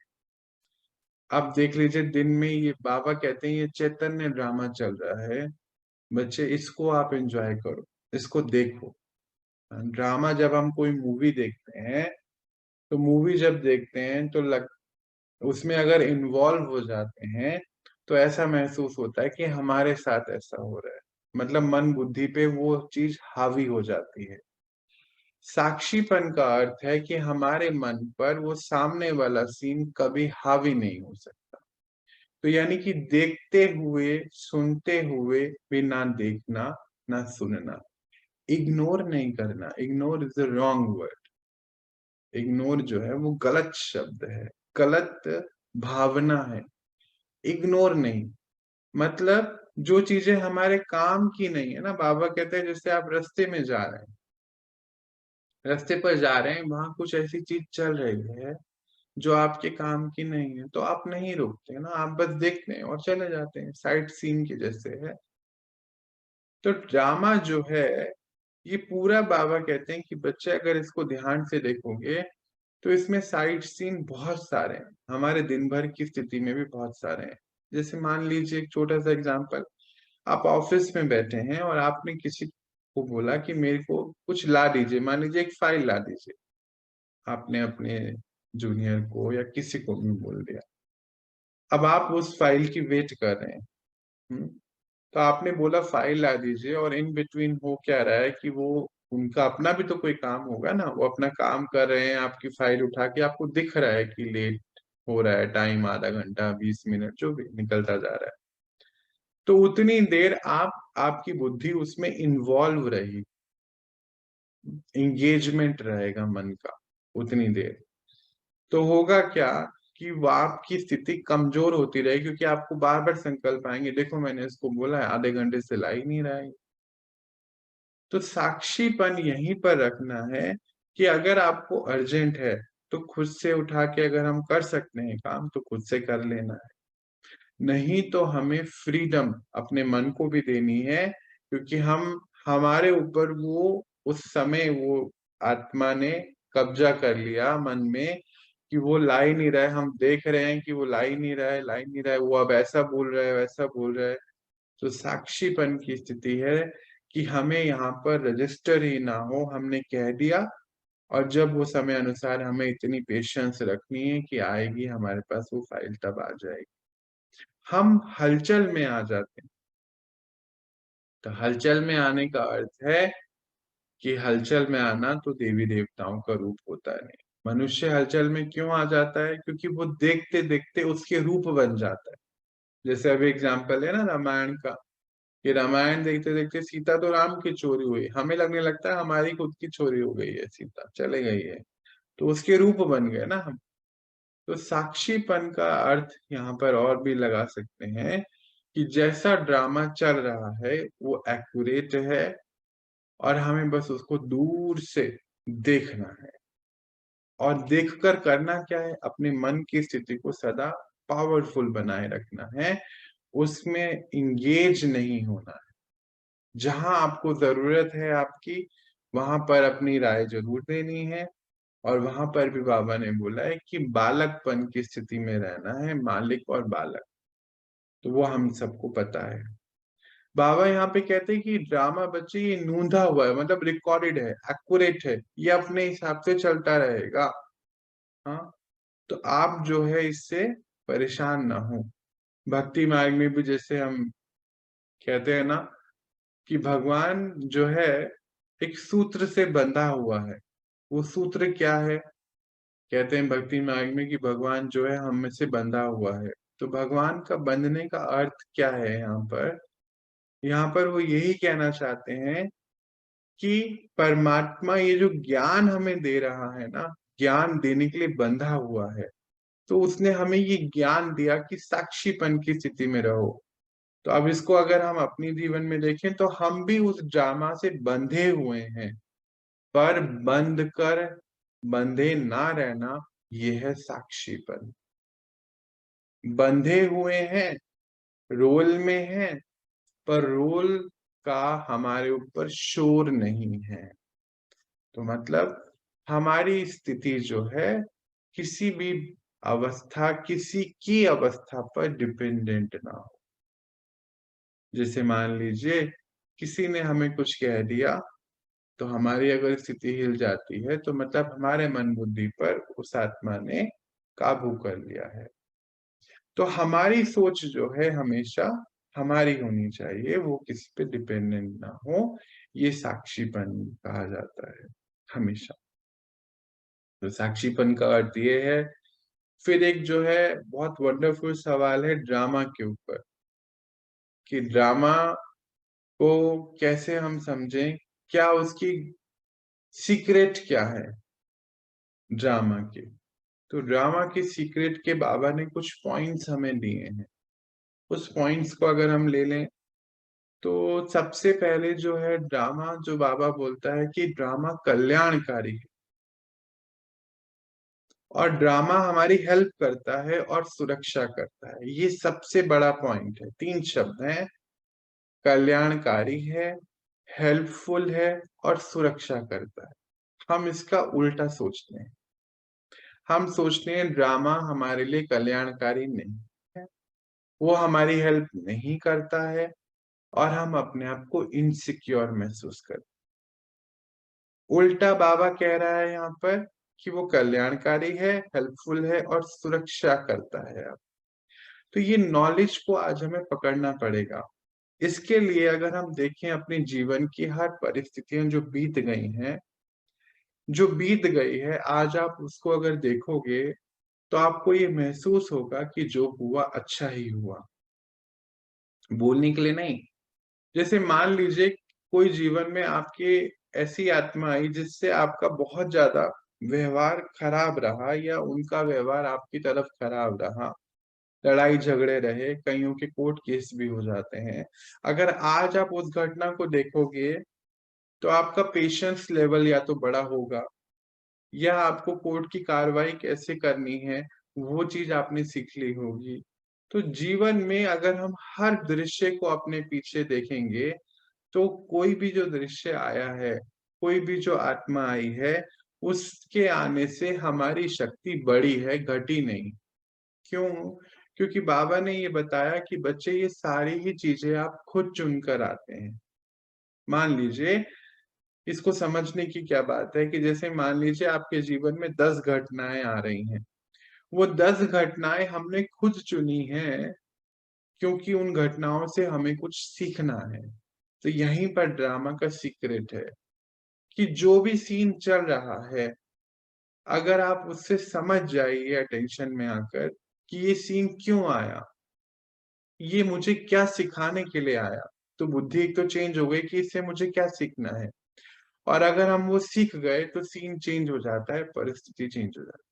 अब देख लीजिए, दिन में ये बाबा कहते हैं ये चैतन्य ड्रामा चल रहा है, बच्चे इसको आप एंजॉय करो, इसको देखो। ड्रामा जब हम कोई मूवी देखते हैं, तो मूवी जब देखते हैं तो उसमें अगर इन्वॉल्व हो जाते हैं तो ऐसा महसूस होता है कि हमारे साथ ऐसा हो रहा है, मतलब मन बुद्धि पे वो चीज हावी हो जाती है। साक्षीपन का अर्थ है कि हमारे मन पर वो सामने वाला सीन कभी हावी नहीं हो सकता। तो यानी कि देखते हुए, सुनते हुए भी ना देखना, ना सुनना। इग्नोर नहीं करना, ignore is the wrong word. Ignore जो है वो गलत शब्द है, गलत भावना है। इग्नोर नहीं, मतलब जो चीजें हमारे काम की नहीं है ना, बाबा कहते हैं जैसे आप रास्ते में जा रहे हैं, रास्ते पर जा रहे हैं, वहां कुछ ऐसी चीज चल रही है जो आपके काम की नहीं है, तो आप नहीं रोकते ना, आप बस देखते हैं और चले जाते हैं, साइट सीन के जैसे है। तो ड्रामा जो है, ये पूरा बाबा कहते हैं कि बच्चे अगर इसको ध्यान से देखोगे तो इसमें साइट सीन बहुत सारे हैं, हमारे दिन भर की स्थिति में भी बहुत सारे हैं। जैसे मान लीजिए एक छोटा सा एग्जांपल, आप ऑफिस में बैठे हैं और आपने किसी को बोला कि मेरे को कुछ ला दीजिए, मान लीजिए एक फाइल ला दीजिए, आपने अपने जूनियर को या किसी को भी बोल दिया। अब आप उस फाइल की वेट कर रहे हैं। हम्म, तो आपने बोला फाइल ला दीजिए, और इन बिटवीन हो क्या रहा है कि वो उनका अपना भी तो कोई काम होगा ना, वो अपना काम कर रहे हैं, आपकी फाइल उठा के आपको दिख रहा है कि लेट हो रहा है, टाइम आधा घंटा 20 मिनट जो भी निकलता जा रहा है। तो उतनी देर आपकी बुद्धि उसमें इन्वॉल्व रही, इंगेजमेंट रहेगा मन का उतनी देर। तो होगा क्या कि वो आपकी स्थिति कमजोर होती रहेगी, क्योंकि आपको बार बार संकल्प आएंगे, देखो मैंने इसको बोला है, आधे घंटे से ला ही नहीं रहा है। तो साक्षीपन यहीं पर रखना है कि अगर आपको अर्जेंट है तो खुद से उठा के अगर हम कर सकते हैं काम तो खुद से कर लेना है, नहीं तो हमें फ्रीडम अपने मन को भी देनी है, क्योंकि हमारे ऊपर वो उस समय वो आत्मा ने कब्जा कर लिया मन में कि वो ला ही नहीं रहा है, हम देख रहे हैं कि वो ला ही नहीं रहा है, ला ही नहीं रहा है, वो अब ऐसा बोल रहा है, वैसा बोल रहा है। तो साक्षीपन की स्थिति है कि हमें यहाँ पर रजिस्टर ही ना हो, हमने कह दिया, और जब वो समय अनुसार हमें इतनी पेशेंस रखनी है कि आएगी हमारे पास वो फाइल, तब आ जाएगी। हम हलचल में आ जाते हैं। तो हलचल में आने का अर्थ है कि हलचल में आना तो देवी देवताओं का रूप होता है नहीं। मनुष्य हलचल में क्यों आ जाता है? क्योंकि वो देखते देखते उसके रूप बन जाता है। जैसे अभी एग्जाम्पल है ना रामायण का, कि रामायण देखते देखते सीता तो राम की चोरी हुई, हमें लगने लगता है हमारी खुद की चोरी हो गई है, सीता चले गई है, तो उसके रूप बन गए ना हम। तो साक्षीपन का अर्थ यहाँ पर और भी लगा सकते हैं कि जैसा ड्रामा चल रहा है वो एक्यूरेट है, और हमें बस उसको दूर से देखना है। और देखकर करना क्या है? अपने मन की स्थिति को सदा पावरफुल बनाए रखना है, उसमें इंगेज नहीं होना है। जहां आपको जरूरत है आपकी, वहां पर अपनी राय जरूर देनी है, और वहां पर भी बाबा ने बोला है कि बालकपन की स्थिति में रहना है, मालिक और बालक। तो वो हम सबको पता है। बाबा यहाँ पे कहते हैं कि ड्रामा बच्चे ये नूंधा हुआ है, मतलब रिकॉर्डेड है, एक्यूरेट है, ये अपने हिसाब से चलता रहेगा। हाँ, तो आप जो है इससे परेशान ना हो। भक्ति मार्ग में भी जैसे हम कहते हैं ना कि भगवान जो है एक सूत्र से बंधा हुआ है। वो सूत्र क्या है? कहते हैं भक्ति मार्ग में कि भगवान जो है हम में से बंधा हुआ है। तो भगवान का बंधने का अर्थ क्या है यहाँ पर? यहाँ पर वो यही कहना चाहते हैं कि परमात्मा ये जो ज्ञान हमें दे रहा है ना, ज्ञान देने के लिए बंधा हुआ है। तो उसने हमें ये ज्ञान दिया कि साक्षीपन की स्थिति में रहो। तो अब इसको अगर हम अपनी जीवन में देखें तो हम भी उस ड्रामा से बंधे हुए हैं, पर बंधे ना रहना, ये है साक्षीपन। बंधे हुए हैं, रोल में हैं, पर रोल का हमारे ऊपर शोर नहीं है। तो मतलब हमारी स्थिति जो है किसी भी अवस्था, किसी की अवस्था पर डिपेंडेंट ना हो। जैसे मान लीजिए किसी ने हमें कुछ कह दिया, तो हमारी अगर स्थिति हिल जाती है तो मतलब हमारे मन बुद्धि पर उस आत्मा ने काबू कर लिया है। तो हमारी सोच जो है हमेशा हमारी होनी चाहिए, वो किसी पे डिपेंडेंट ना हो। ये साक्षीपन कहा जाता है हमेशा। तो साक्षीपन का अर्थ ये है। फिर एक जो है बहुत वंडरफुल सवाल है ड्रामा के ऊपर, कि ड्रामा को कैसे हम समझें, क्या उसकी सीक्रेट क्या है ड्रामा की। तो ड्रामा की सीक्रेट के बाबा ने कुछ पॉइंट्स हमें दिए हैं। उस पॉइंट्स को अगर हम ले लें तो सबसे पहले जो है ड्रामा, जो बाबा बोलता है कि ड्रामा कल्याणकारी है, और ड्रामा हमारी हेल्प करता है और सुरक्षा करता है। ये सबसे बड़ा पॉइंट है। 3 शब्द हैं, कल्याणकारी है, हेल्पफुल है और सुरक्षा करता है। हम इसका उल्टा सोचते हैं। हम सोचते हैं ड्रामा हमारे लिए कल्याणकारी नहीं है, वो हमारी हेल्प नहीं करता है, और हम अपने आप को इनसिक्योर महसूस करते हैं। उल्टा बाबा कह रहा है यहाँ पर कि वो कल्याणकारी है, हेल्पफुल है और सुरक्षा करता है। तो ये नॉलेज को आज हमें पकड़ना पड़ेगा। इसके लिए अगर हम देखें अपने जीवन की हर परिस्थितियां जो बीत गई है, आज आप उसको अगर देखोगे तो आपको ये महसूस होगा कि जो हुआ अच्छा ही हुआ। बोलने के लिए नहीं। जैसे मान लीजिए कोई जीवन में आपके ऐसी आत्मा आई जिससे आपका बहुत ज्यादा व्यवहार खराब रहा, या उनका व्यवहार आपकी तरफ खराब रहा, लड़ाई झगड़े रहे, कईयों के कोर्ट केस भी हो जाते हैं। अगर आज आप उस घटना को देखोगे तो आपका पेशेंस लेवल या तो बड़ा होगा, या आपको कोर्ट की कार्रवाई कैसे करनी है वो चीज आपने सीख ली होगी। तो जीवन में अगर हम हर दृश्य को अपने पीछे देखेंगे तो कोई भी जो दृश्य आया है, कोई भी जो आत्मा आई है, उसके आने से हमारी शक्ति बढ़ी है, घटी नहीं। क्यों? क्योंकि बाबा ने ये बताया कि बच्चे ये सारी ही चीजें आप खुद चुनकर आते हैं। मान लीजिए, इसको समझने की क्या बात है कि जैसे मान लीजिए आपके जीवन में 10 घटनाएं आ रही हैं। वो 10 घटनाएं हमने खुद चुनी हैं, क्योंकि उन घटनाओं से हमें कुछ सीखना है। तो यहीं पर ड्रामा का सीक्रेट है कि जो भी सीन चल रहा है, अगर आप उससे समझ जाइए अटेंशन में आकर कि ये सीन क्यों आया, ये मुझे क्या सिखाने के लिए आया, तो बुद्धि एक तो चेंज हो गई कि इससे मुझे क्या सीखना है। और अगर हम वो सीख गए तो सीन चेंज हो जाता है, परिस्थिति चेंज हो जाती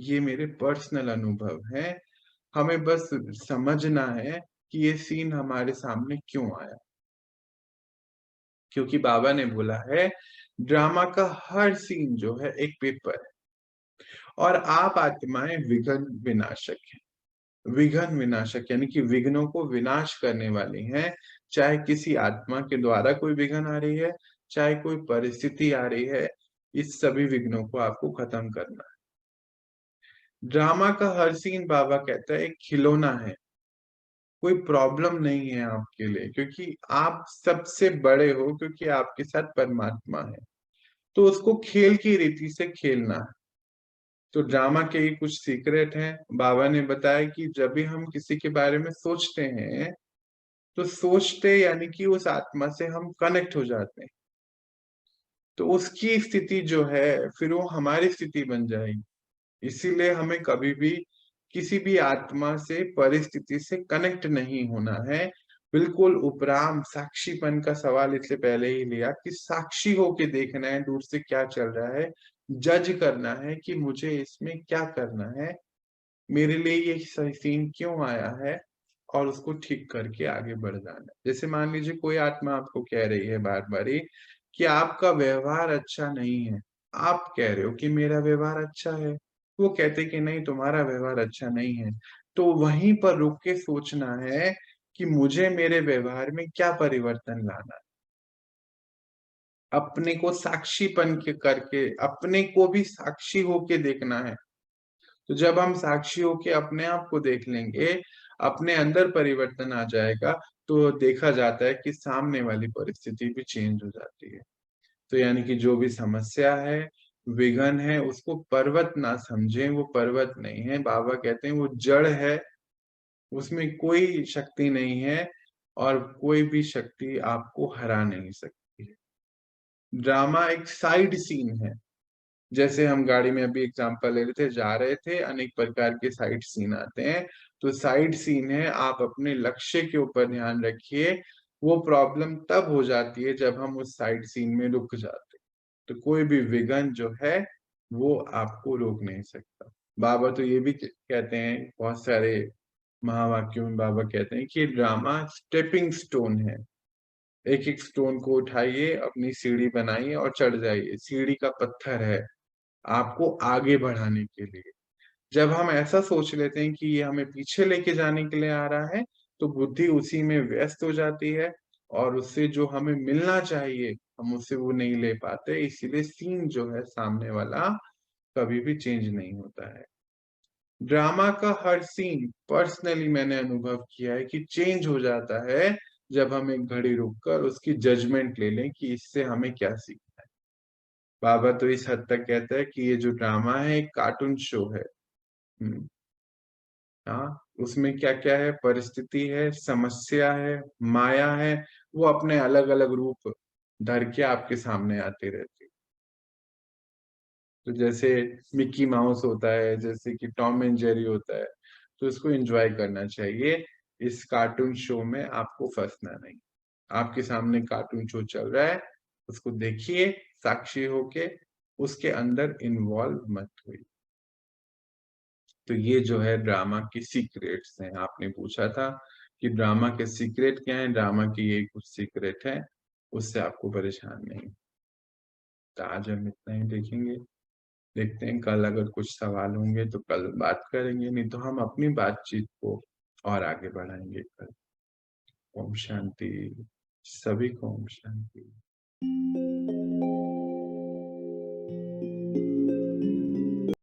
है। ये मेरे पर्सनल अनुभव है। हमें बस समझना है कि ये सीन हमारे सामने क्यों आया, क्योंकि बाबा ने बोला है ड्रामा का हर सीन जो है एक पेपर है, और आप आत्माएं विघ्न विनाशक हैं। विघ्न विनाशक यानी कि विघ्नों को विनाश करने वाली हैं। चाहे किसी आत्मा के द्वारा कोई विघ्न आ रही है, चाहे कोई परिस्थिति आ रही है, इस सभी विघ्नों को आपको खत्म करना है। ड्रामा का हर सीन बाबा कहता है एक खिलौना है, कोई प्रॉब्लम नहीं है आपके लिए, क्योंकि आप सबसे बड़े हो, क्योंकि आपके साथ परमात्मा है। तो उसको खेल की रीति से खेलना है। तो ड्रामा के ही कुछ सीक्रेट हैं। बाबा ने बताया कि जब भी हम किसी के बारे में सोचते हैं, तो सोचते यानी कि उस आत्मा से हम कनेक्ट हो जाते हैं। तो उसकी स्थिति जो है फिर वो हमारी स्थिति बन जाएगी। इसीलिए हमें कभी भी किसी भी आत्मा से, परिस्थिति से कनेक्ट नहीं होना है। बिल्कुल उपराम साक्षीपन का सवाल इससे पहले ही लिया कि साक्षी होके देखना है दूर से क्या चल रहा है, जज करना है कि मुझे इसमें क्या करना है, मेरे लिए ये सही सीन क्यों आया है, और उसको ठीक करके आगे बढ़ जाना है। जैसे मान लीजिए कोई आत्मा आपको कह रही है बार-बार ही कि आपका व्यवहार अच्छा नहीं है। आप कह रहे हो कि मेरा व्यवहार अच्छा है। वो कहते हैं कि नहीं तुम्हारा व्यवहार अच्छा नहीं है। तो वहीं पर रुक के सोचना है कि मुझे मेरे व्यवहार में क्या परिवर्तन लाना है। अपने को साक्षीपन के करके अपने को भी साक्षी होके देखना है। तो जब हम साक्षी होके अपने आप को देख लेंगे, अपने अंदर परिवर्तन आ जाएगा, तो देखा जाता है कि सामने वाली परिस्थिति भी चेंज हो जाती है। तो यानी कि जो भी समस्या है, विघ्न है, उसको पर्वत ना समझें, वो पर्वत नहीं है। बाबा कहते हैं वो जड़ है, उसमें कोई शक्ति नहीं है और कोई भी शक्ति आपको हरा नहीं सकती है। ड्रामा एक साइड सीन है। जैसे हम गाड़ी में अभी एग्जांपल ले रहे थे, जा रहे थे, अनेक प्रकार के साइड सीन आते हैं। तो साइड सीन है, आप अपने लक्ष्य के ऊपर ध्यान रखिए। वो प्रॉब्लम तब हो जाती है जब हम उस साइड सीन में रुक जाते हैं। तो कोई भी विघ्न जो है, वो आपको रोक नहीं सकता। बाबा तो ये भी कहते हैं, बहुत सारे महावाक्यों में बाबा कहते हैं कि ड्रामा स्टेपिंग स्टोन है। एक-एक स्टोन को उठाइए, अपनी सीढ़ी बनाइए और चढ़ जाइए। सीढ़ी का पत्थर है, आपको आगे बढ़ाने के लिए। जब हम ऐसा सोच लेते हैं कि ये हमें पीछे लेके जाने के लिए आ रहा है, तो बुद्धि उसी में व्यस्त हो जाती है और उससे जो हमें मिलना चाहिए, हम उससे वो नहीं ले पाते। इसीलिए सीन जो है सामने वाला कभी भी चेंज नहीं होता है। ड्रामा का हर सीन पर्सनली मैंने अनुभव किया है कि चेंज हो जाता है, जब हम एक घड़ी रुककर उसकी जजमेंट ले लें कि इससे हमें क्या सीखना है। बाबा तो इस हद तक कहता है कि ये जो ड्रामा है एक कार्टून शो है। हुँ, हाँ, उसमें क्या-क्या है, परिस्थिति है, समस्या है, माया है, वो अपने अलग-अलग रूप धर के आपके सामने आती रहती है। तो जैसे मिक्की माउस होता है, जैसे कि टॉम एंड जेरी होता है, तो इसको एन्जॉय करना चाहिए। इस कार्टून शो में आपको फँसना नहीं। आपके सामने कार्टून शो चल रहा है, उसको देखिए साक्षी होके, उसके अंदर इन्वॉल्व मत होइए। तो ये जो है ड्रामा की सीक्रेट्स हैं। आपने पूछा था कि ड्रामा के सीक्रेट क्या हैं? ड्रामा की यही कुछ सीक्रेट है, उससे आपको परेशान नहीं। तो आज हम इतना ही देखेंगे। देखते हैं कल अगर कुछ सवाल होंगे तो कल बात करेंगे, नहीं तो हम अपनी बातचीत को और आगे बढ़ाएँगे कल। ओम शांति। सभी को ओम शांति।